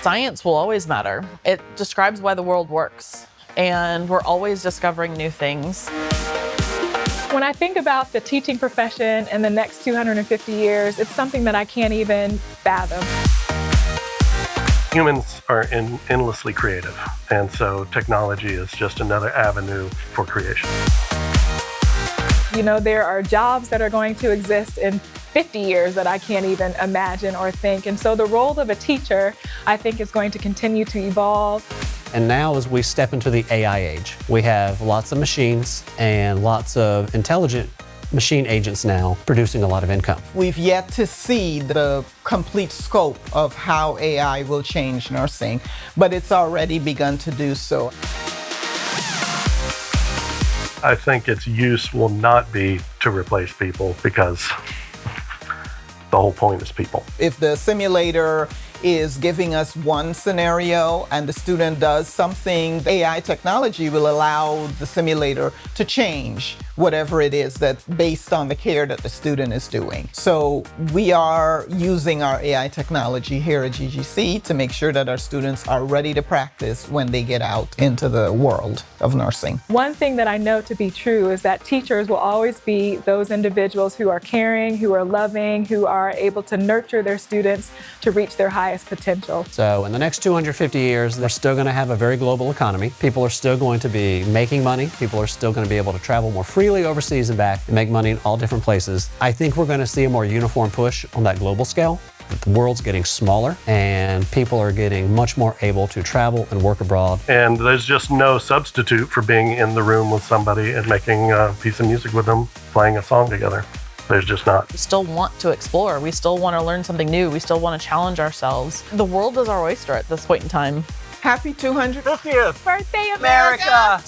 Science will always matter. It describes why the world works, and we're always discovering new things. When I think about the teaching profession in the next 250 years, it's something that I can't even fathom. Humans are endlessly creative, and so technology is just another avenue for creation. You know, there are jobs that are going to exist in 50 years that I can't even imagine or think. And so the role of a teacher, I think, is going to continue to evolve. And now as we step into the AI age, we have lots of machines and lots of intelligent machine agents now producing a lot of income. We've yet to see the complete scope of how AI will change nursing, but it's already begun to do so. I think its use will not be to replace people, because the whole point is people. If the simulator is giving us one scenario and the student does something, AI technology will allow the simulator to change whatever it is that based on the care that the student is doing. So we are using our AI technology here at GGC to make sure that our students are ready to practice when they get out into the world of nursing. One thing that I know to be true is that teachers will always be those individuals who are caring, who are loving, who are able to nurture their students to reach their highest potential. So in the next 250 years, we're still going to have a very global economy. People are still going to be making money. People are still going to be able to travel more freely overseas and back and make money in all different places. I think we're going to see a more uniform push on that global scale. The world's getting smaller and people are getting much more able to travel and work abroad. And there's just no substitute for being in the room with somebody and making a piece of music with them, playing a song together. There's just not. We still want to explore. We still want to learn something new. We still want to challenge ourselves. The world is our oyster at this point in time. Happy 250th Birthday, America!